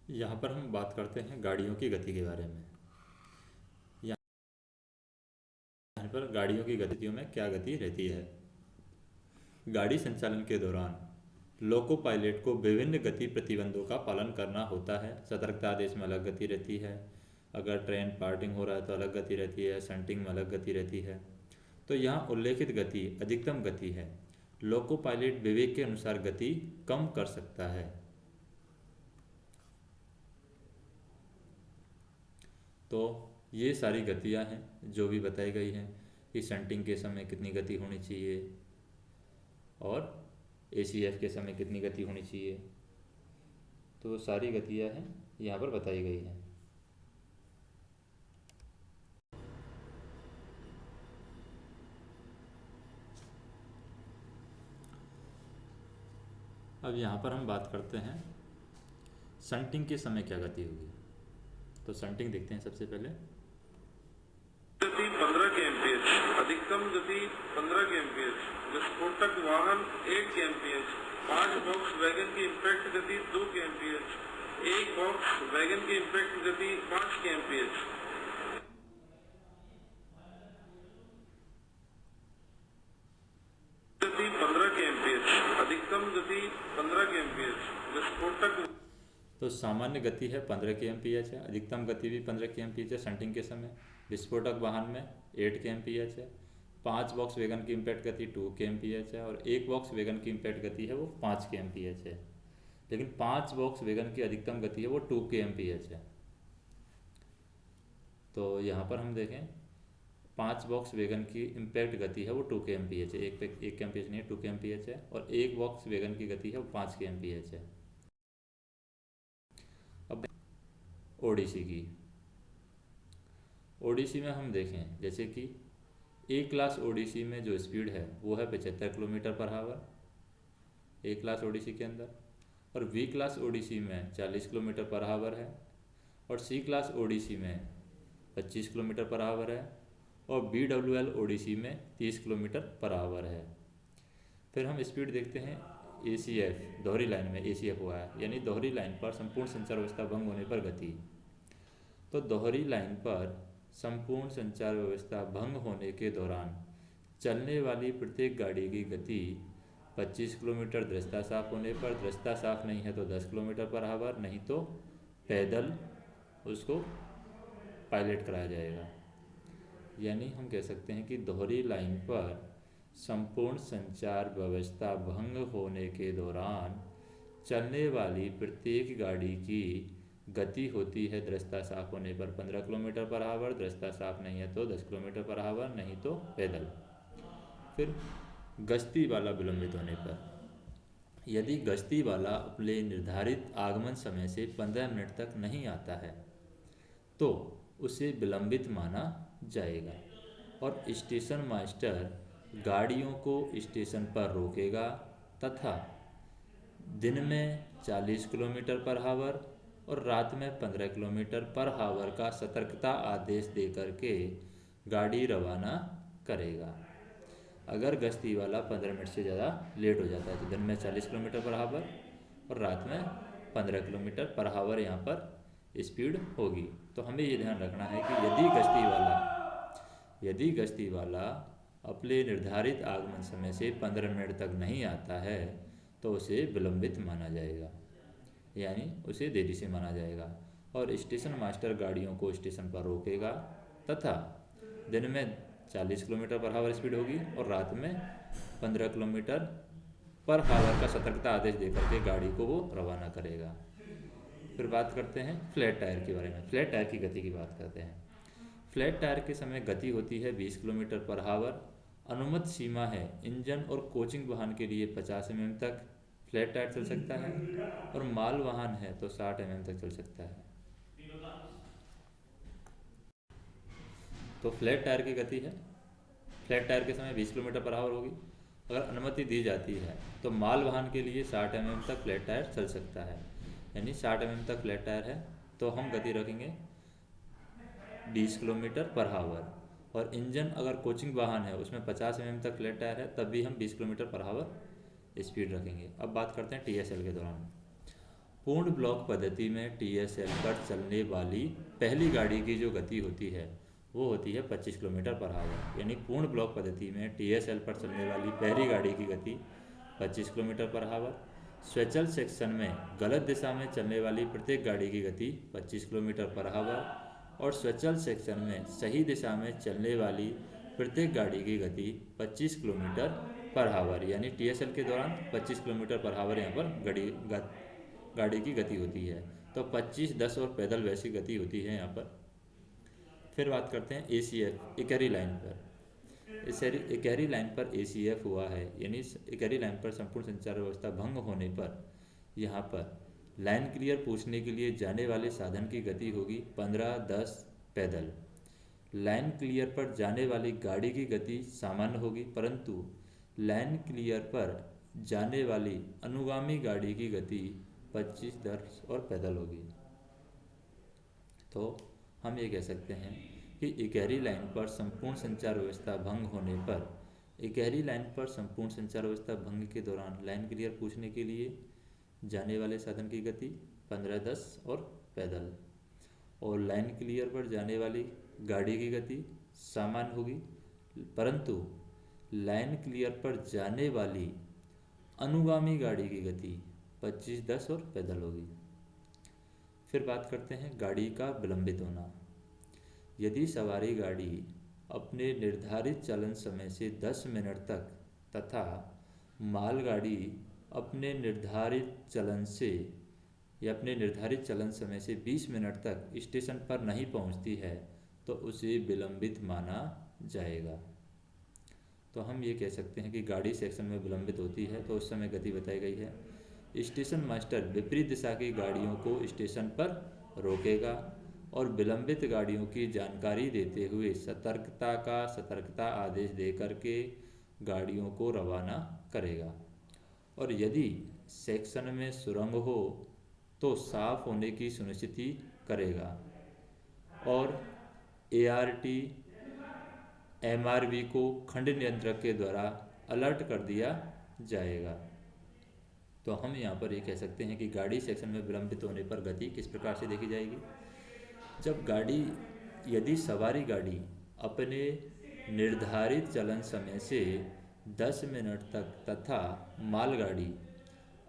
यहाँ पर हम बात करते हैं गाड़ियों की गति के बारे में। यहाँ पर गाड़ियों की गतियों में क्या गति रहती है। गाड़ी संचालन के दौरान लोको पायलट को विभिन्न गति प्रतिबंधों का पालन करना होता है। सतर्कता आदेश में अलग गति रहती है, अगर ट्रेन पार्टिंग हो रहा है तो अलग गति रहती है, शंटिंग में अलग गति रहती है। तो यहाँ उल्लेखित गति अधिकतम गति है। लोको पायलट विवेक के अनुसार गति कम कर सकता है। तो ये सारी गतियाँ हैं जो भी बताई गई हैं कि शंटिंग के समय कितनी गति होनी चाहिए और एसीएफ के समय कितनी गति होनी चाहिए। तो सारी गतियाँ हैं यहाँ पर बताई गई हैं। अब यहाँ पर हम बात करते हैं शंटिंग के समय क्या गति होगी। तो शंटिंग देखते हैं सबसे पहले। गति 15 kmph, अधिकतम गति 15 kmph, विस्फोटक वाहन 8 kmph, 5 बॉक्स वैगन की इम्पैक्ट गति 2 kmph, एक बॉक्स वैगन की इम्पैक्ट गति 5 kmph। गति 15 kmph, अधिकतम गति 15 kmph, विस्फोटक। तो सामान्य गति है 15 kmph है, अधिकतम गति भी 15 kmph है शंटिंग के समय। विस्फोटक वाहन में 8 kmph है, 5 बॉक्स वैगन की इम्पैक्ट गति 2 kmph है और एक बॉक्स वैगन की इम्पैक्ट गति है वो 5 kmph है। लेकिन 5 बॉक्स वैगन की अधिकतम गति है वो 2 kmph है। तो यहाँ पर हम देखें 5 बॉक्स वैगन की इम्पैक्ट गति है वो 2 kmph है, एक kmph नहीं है, 2 kmph है। और एक बॉक्स वैगन की गति है वो 5 kmph है। अब ओडीसी की ओडीसी में हम देखें जैसे कि ए क्लास ओडीसी में जो स्पीड है वो है 75 किलोमीटर पर आवर ए क्लास ओडीसी के अंदर, और वी क्लास ओडीसी में 40 किलोमीटर पर आवर है, और सी क्लास ओडीसी में 25 किलोमीटर पर आवर है, और बी डब्ल्यू एल ओडीसी में 30 किलोमीटर पर आवर है। फिर हम स्पीड देखते हैं एसीएफ, दोहरी लाइन में एसीएफ हुआ है, यानी दोहरी लाइन पर संपूर्ण संचार व्यवस्था भंग होने पर गति। तो दोहरी लाइन पर संपूर्ण संचार व्यवस्था भंग होने के दौरान चलने वाली प्रत्येक गाड़ी की गति 25 किलोमीटर दृश्यता साफ होने पर, दृश्यता साफ नहीं है तो 10 किलोमीटर पर आवर, नहीं तो पैदल उसको पायलट कराया जाएगा। यानी हम कह सकते हैं कि दोहरी लाइन पर संपूर्ण संचार व्यवस्था भंग होने के दौरान चलने वाली प्रत्येक गाड़ी की गति होती है दृश्यता साफ होने पर 15 किलोमीटर पर आवर, दृश्यता साफ नहीं है तो 10 किलोमीटर पर आवर, नहीं तो पैदल। फिर गश्ती वाला विलंबित होने पर, यदि गश्ती वाला अपने निर्धारित आगमन समय से 15 मिनट तक नहीं आता है तो उसे विलंबित माना जाएगा, और स्टेशन मास्टर गाड़ियों को स्टेशन पर रोकेगा तथा दिन में 40 किलोमीटर पर आवर और रात में 15 किलोमीटर पर आवर का सतर्कता आदेश दे करके गाड़ी रवाना करेगा। अगर गश्ती वाला 15 मिनट से ज़्यादा लेट हो जाता है तो दिन में 40 किलोमीटर पर आवर और रात में 15 किलोमीटर पर आवर यहाँ पर स्पीड होगी। तो हमें ये ध्यान रखना है कि यदि गश्ती वाला अपने निर्धारित आगमन समय से 15 मिनट तक नहीं आता है तो उसे विलंबित माना जाएगा, यानी उसे देरी से माना जाएगा। और स्टेशन मास्टर गाड़ियों को स्टेशन पर रोकेगा तथा दिन में 40 किलोमीटर पर आवर स्पीड होगी और रात में 15 किलोमीटर पर आवर का सतर्कता आदेश देकर के गाड़ी को वो रवाना करेगा। फिर बात करते हैं फ्लैट टायर के बारे में। फ्लैट टायर की गति की बात करते हैं। फ्लैट टायर के समय गति होती है 20 किलोमीटर पर आवर। अनुमत सीमा है इंजन और कोचिंग वाहन के लिए 50 mm तक फ्लैट टायर चल सकता है, और माल वाहन है तो 60 mm तक चल सकता है। तो फ्लैट टायर की गति है, फ्लैट टायर के समय 20 किलोमीटर पर आवर होगी। अगर अनुमति दी जाती है तो माल वाहन के लिए 60 mm तक फ्लैट टायर चल सकता है, यानी 60 mm तक फ्लैट टायर है तो हम गति रखेंगे 20 किलोमीटर पर आवर। और इंजन अगर कोचिंग वाहन है उसमें 50 mm तक फ्लैट टायर है तब भी हम 20 किलोमीटर पर आवर स्पीड रखेंगे। अब बात करते हैं टीएसएल के दौरान। पूर्ण ब्लॉक पद्धति में TSL पर चलने वाली पहली गाड़ी की जो गति होती है वो होती है 25 किलोमीटर पर आवर। यानी पूर्ण ब्लॉक पद्धति में TSL पर चलने वाली पहली गाड़ी की गति 25 किलोमीटर पर आवर। स्वचल सेक्शन में गलत दिशा में चलने वाली प्रत्येक गाड़ी की गति 25 किलोमीटर पर आवर और स्वचल सेक्शन में सही दिशा में चलने वाली प्रत्येक गाड़ी की गति 25 किलोमीटर पर आवर। यानी TSL के दौरान 25 किलोमीटर पर आवर यहाँ पर गाड़ी की गति होती है। तो 25, 10 और पैदल वैसी गति होती है यहाँ पर। फिर बात करते हैं ACF इकहरी लाइन पर। इस इकहरी लाइन पर ACF हुआ है, यानी इकहरी लाइन पर संपूर्ण संचार व्यवस्था भंग होने पर यहाँ पर लाइन क्लियर पूछने के लिए जाने वाले साधन की गति होगी 15, 10 पैदल। लाइन क्लियर पर जाने वाली गाड़ी की गति सामान्य होगी, परंतु लाइन क्लियर पर जाने वाली अनुगामी गाड़ी की गति 25, 10 और पैदल होगी। तो हम ये कह सकते हैं कि इकहरी लाइन पर संपूर्ण संचार व्यवस्था भंग होने पर इकहरी लाइन पर संपूर्ण संचार व्यवस्था भंग के दौरान लाइन क्लियर पूछने के लिए जाने वाले साधन की गति 15, 10 और पैदल, और लाइन क्लियर पर जाने वाली गाड़ी की गति सामान्य होगी, परंतु लाइन क्लियर पर जाने वाली अनुगामी गाड़ी की गति 25, 10 और पैदल होगी। फिर बात करते हैं गाड़ी का विलंबित होना। यदि सवारी गाड़ी अपने निर्धारित चलन समय से 10 मिनट तक तथा मालगाड़ी अपने निर्धारित चलन समय से 20 मिनट तक स्टेशन पर नहीं पहुंचती है तो उसे विलंबित माना जाएगा। तो हम ये कह सकते हैं कि गाड़ी सेक्शन में विलंबित होती है तो उस समय गति बताई गई है। स्टेशन मास्टर विपरीत दिशा की गाड़ियों को स्टेशन पर रोकेगा और विलंबित गाड़ियों की जानकारी देते हुए सतर्कता आदेश देकर के गाड़ियों को रवाना करेगा। और यदि सेक्शन में सुरंग हो तो साफ होने की सुनिश्चित करेगा और ART MRV को खंड नियंत्रक के द्वारा अलर्ट कर दिया जाएगा। तो हम यहाँ पर ये कह सकते हैं कि गाड़ी सेक्शन में विलंबित होने पर गति किस प्रकार से देखी जाएगी। यदि सवारी गाड़ी अपने निर्धारित चलन समय से 10 मिनट तक तथा मालगाड़ी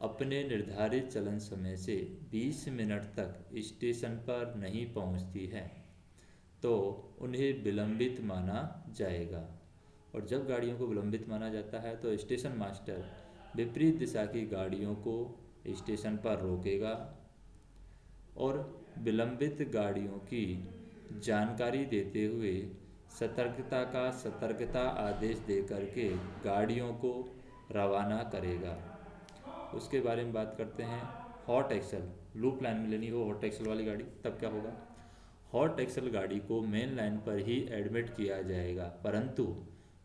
अपने निर्धारित चलन समय से 20 मिनट तक स्टेशन पर नहीं पहुंचती है तो उन्हें विलंबित माना जाएगा। और जब गाड़ियों को विलंबित माना जाता है तो स्टेशन मास्टर विपरीत दिशा की गाड़ियों को स्टेशन पर रोकेगा और विलंबित गाड़ियों की जानकारी देते हुए सतर्कता आदेश देकर के गाड़ियों को रवाना करेगा। उसके बारे में बात करते हैं हॉट एक्सल। लूप लाइन में लेनी हो हॉट एक्सल वाली गाड़ी तब क्या होगा। हॉट एक्सल गाड़ी को मेन लाइन पर ही एडमिट किया जाएगा, परंतु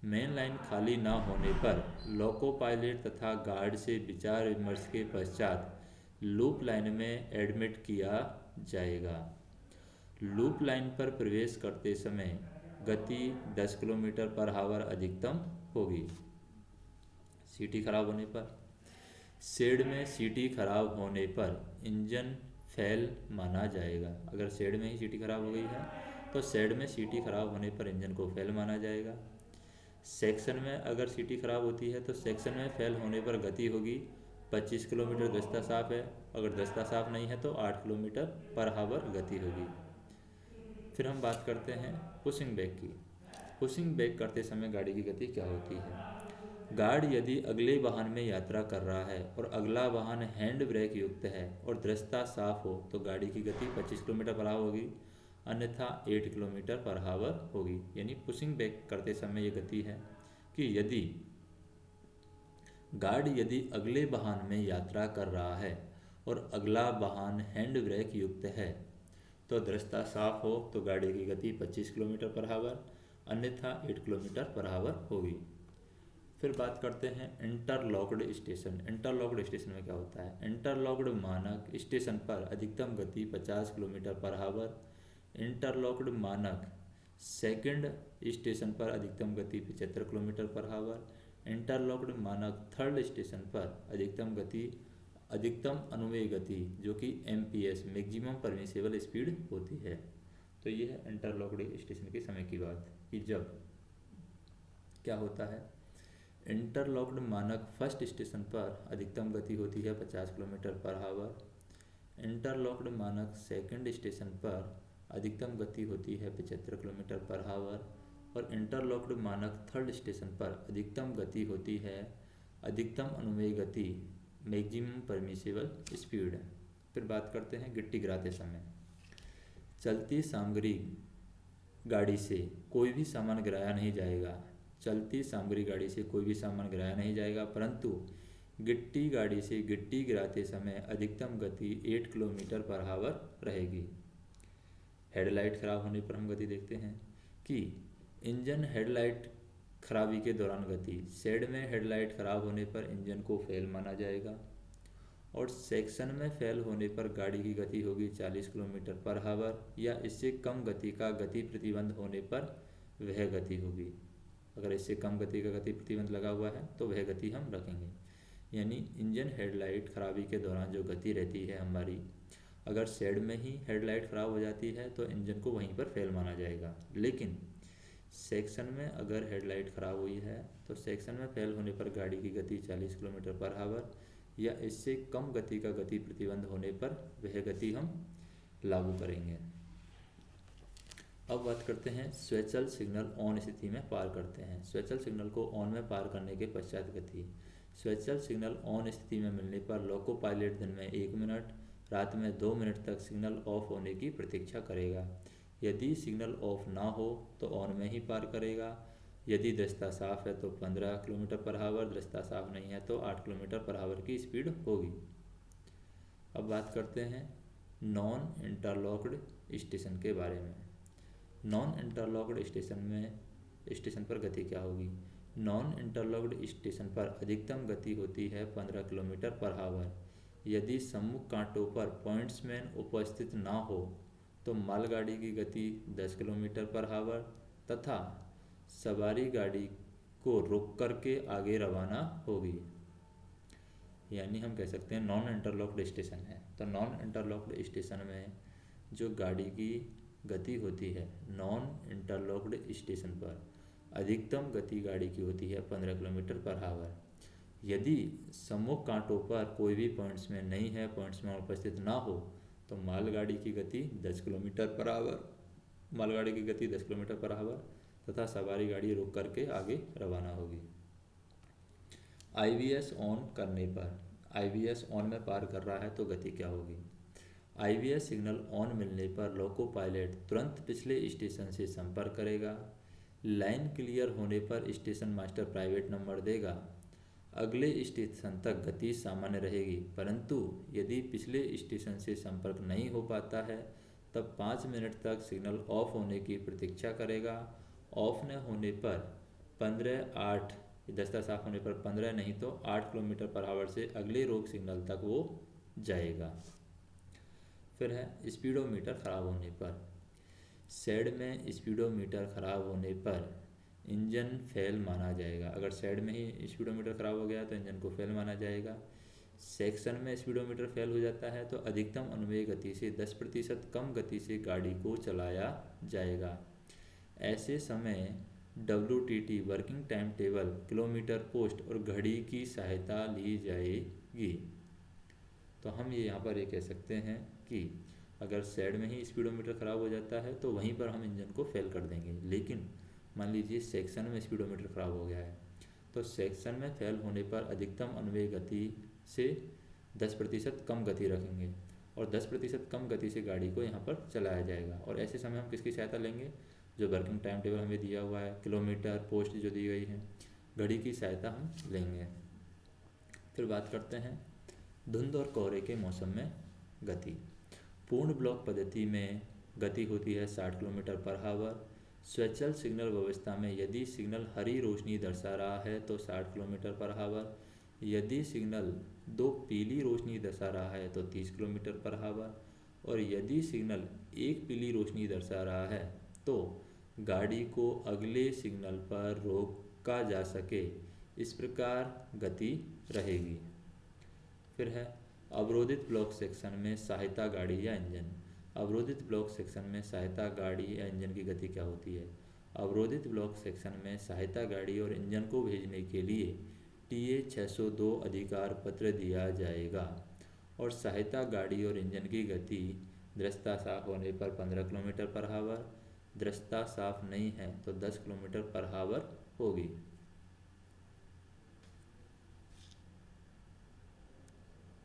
मेन लाइन खाली न होने पर लोको पायलट तथा गार्ड से विचार विमर्श के पश्चात लूप लाइन में एडमिट किया जाएगा। लूप लाइन पर प्रवेश करते समय गति 10 किलोमीटर पर आवर अधिकतम होगी। सीटी खराब होने पर शेड में सीटी खराब होने पर इंजन फेल माना जाएगा। अगर शेड में ही सीटी खराब हो गई है तो शेड में सीटी खराब होने पर इंजन को फेल माना जाएगा। सेक्शन में अगर सीटी खराब होती है तो सेक्शन में फेल होने पर गति होगी 25 किलोमीटर, दस्ता साफ है। अगर दस्ता साफ नहीं है तो 8 किलोमीटर पर आवर गति होगी। फिर हम बात करते हैं पुशिंग बैक की। पुशिंग बैक करते समय गाड़ी की गति क्या होती है। गार्ड यदि अगले वाहन में यात्रा कर रहा है और अगला वाहन हैंड ब्रेक युक्त है और दृष्टा साफ हो तो गाड़ी की गति 25 किलोमीटर पर आवर होगी, अन्यथा 8 किलोमीटर पर आवर होगी। यानी पुशिंग बैक करते समय ये गति है कि यदि अगले वाहन में यात्रा कर रहा है और अगला वाहन हैंड ब्रेक युक्त है तो दृष्टा साफ हो तो गाड़ी की गति 25 किलोमीटर पर आवर, अन्यथा 8 किलोमीटर पर आवर होगी। फिर बात करते हैं इंटरलॉक्ड स्टेशन। इंटरलॉक्ड स्टेशन में क्या होता है। इंटरलॉक्ड मानक स्टेशन पर अधिकतम गति 50 किलोमीटर पर आवर। इंटरलॉक्ड मानक सेकंड स्टेशन पर अधिकतम गति 75 किलोमीटर पर आवर। इंटरलॉक्ड मानक थर्ड स्टेशन पर अधिकतम गति अधिकतम अनुमेय गति जो कि MPS मैक्सिमम परमिसेबल स्पीड होती है। तो ये है इंटरलॉक्ड स्टेशन के समय की बात कि जब क्या होता है, इंटरलॉक्ड मानक फर्स्ट स्टेशन पर अधिकतम गति होती है 50 किलोमीटर पर आवर। इंटरलॉक्ड मानक सेकंड स्टेशन पर अधिकतम गति होती है 75 किलोमीटर पर आवर। और इंटरलॉक्ड मानक थर्ड स्टेशन पर अधिकतम गति होती है, अधिकतम अनुमेय गति मैक्सिमम परमिसेबल स्पीड। फिर बात करते हैं गिट्टी गिराते समय। चलती सामग्री गाड़ी से कोई भी सामान गिराया नहीं जाएगा। चलती सामग्री गाड़ी से कोई भी सामान गिराया नहीं जाएगा, परंतु गिट्टी गाड़ी से गिट्टी गिराते समय अधिकतम गति 8 किलोमीटर पर आवर रहेगी। हेडलाइट खराब होने पर हम गति देखते हैं कि इंजन हेडलाइट खराबी के दौरान गति, शेड में हेडलाइट खराब होने पर इंजन को फेल माना जाएगा। और सेक्शन में फेल होने पर गाड़ी की गति होगी 40 किलोमीटर पर आवर या इससे कम गति का गति प्रतिबंध होने पर वह गति होगी। अगर इससे कम गति का गति प्रतिबंध लगा हुआ है तो वह गति हम रखेंगे। यानी इंजन हेडलाइट खराबी के दौरान जो गति रहती है हमारी, अगर शेड में ही हेडलाइट ख़राब हो जाती है तो इंजन को वहीं पर फेल माना जाएगा। लेकिन सेक्शन में अगर हेडलाइट ख़राब हुई है तो सेक्शन में फेल होने पर गाड़ी की गति 40 किलोमीटर पर आवर या इससे कम गति का गति प्रतिबंध होने पर वह गति हम लागू करेंगे। अब बात करते हैं स्वैचल सिग्नल ऑन स्थिति में पार करते हैं। स्वैचल सिग्नल को ऑन में पार करने के पश्चात गति। स्वैचल सिग्नल ऑन स्थिति में मिलने पर लोको पायलट दिन में 1 मिनट, रात में 2 मिनट तक सिग्नल ऑफ होने की प्रतीक्षा करेगा। यदि सिग्नल ऑफ ना हो तो ऑन में ही पार करेगा। यदि दृश्यता साफ है तो 15 किलोमीटर पर आवर, दृश्यता साफ नहीं है तो 8 किलोमीटर पर आवर की स्पीड होगी। अब बात करते हैं नॉन इंटरलॉक्ड स्टेशन के बारे में। नॉन इंटरलॉक्ड स्टेशन पर गति क्या होगी। नॉन इंटरलॉक्ड स्टेशन पर अधिकतम गति होती है 15 किलोमीटर पर आवर। यदि सम्मुख कांटों पर पॉइंट्समैन उपस्थित ना हो तो मालगाड़ी की गति 10 किलोमीटर पर आवर तथा सवारी गाड़ी को रोक करके आगे रवाना होगी। यानी हम कह सकते हैं नॉन इंटरलॉक्ड स्टेशन है तो नॉन इंटरलॉक्ड स्टेशन में जो गाड़ी की गति होती है, नॉन इंटरलॉक्ड स्टेशन पर अधिकतम गति गाड़ी की होती है 15 किलोमीटर पर आवर। यदि सम्मुख कांटों पर कोई भी पॉइंट्समैन नहीं है, पॉइंट्समैन उपस्थित ना हो तो मालगाड़ी की गति 10 किलोमीटर पर आवर तथा सवारी गाड़ी रोक करके आगे रवाना होगी। IVS ऑन करने पर, IVS ऑन में पार कर रहा है तो गति क्या होगी। IVS सिग्नल ऑन मिलने पर लोको पायलट तुरंत पिछले स्टेशन से संपर्क करेगा। लाइन क्लियर होने पर स्टेशन मास्टर प्राइवेट नंबर देगा। अगले स्टेशन तक गति सामान्य रहेगी, परंतु यदि पिछले स्टेशन से संपर्क नहीं हो पाता है तब 5 मिनट तक सिग्नल ऑफ होने की प्रतीक्षा करेगा। ऑफ न होने पर 15-8, दस्ता साफ होने पर 15 नहीं तो 8 किलोमीटर पर आवर से अगले रोक सिग्नल तक वो जाएगा। फिर है स्पीडोमीटर ख़राब होने पर। शेड में स्पीडोमीटर ख़राब होने पर इंजन फेल माना जाएगा। अगर शेड में ही स्पीडोमीटर ख़राब हो गया तो इंजन को फेल माना जाएगा। सेक्शन में स्पीडोमीटर फेल हो जाता है तो अधिकतम अनुमेय गति से 10% कम गति से गाड़ी को चलाया जाएगा। ऐसे समय WTT working time table, kilometre post और घड़ी की सहायता ली जाएगी। तो हम ये यहाँ पर ये कह सकते हैं कि अगर शेड में ही स्पीडोमीटर ख़राब हो जाता है तो वहीं पर हम इंजन को फेल कर देंगे। लेकिन मान लीजिए सेक्शन में स्पीडोमीटर ख़राब हो गया है तो सेक्शन में फेल होने पर अधिकतम अनुमेय गति से 10% कम गति रखेंगे और 10% कम गति से गाड़ी को यहाँ पर चलाया जाएगा। और ऐसे समय हम किसकी सहायता लेंगे, जो वर्किंग टाइम टेबल हमें दिया हुआ है, किलोमीटर पोस्ट जो दी गई है, घड़ी की सहायता हम लेंगे। फिर बात करते हैं धुंध और कोहरे के मौसम में गति। पूर्ण ब्लॉक पद्धति में गति होती है 60 किलोमीटर पर आवर। स्वैचल सिग्नल व्यवस्था में यदि सिग्नल हरी रोशनी दर्शा रहा है तो 60 किलोमीटर पर आवर। यदि सिग्नल 2 पीली रोशनी दर्शा रहा है तो 30 किलोमीटर पर आवर। और यदि सिग्नल 1 पीली रोशनी दर्शा रहा है तो गाड़ी को अगले सिग्नल पर रोका जा सके, इस प्रकार गति रहेगी। फिर है अवरोधित ब्लॉक सेक्शन में सहायता गाड़ी या इंजन। अवरोधित ब्लॉक सेक्शन में सहायता गाड़ी या इंजन की गति क्या होती है? अवरोधित ब्लॉक सेक्शन में सहायता गाड़ी और इंजन को भेजने के लिए TA 602 अधिकार पत्र दिया जाएगा और सहायता गाड़ी और इंजन की गति दृश्यता साफ होने पर 15 किलोमीटर पर आवर, दृश्यता साफ नहीं है तो 10 किलोमीटर पर आवर होगी।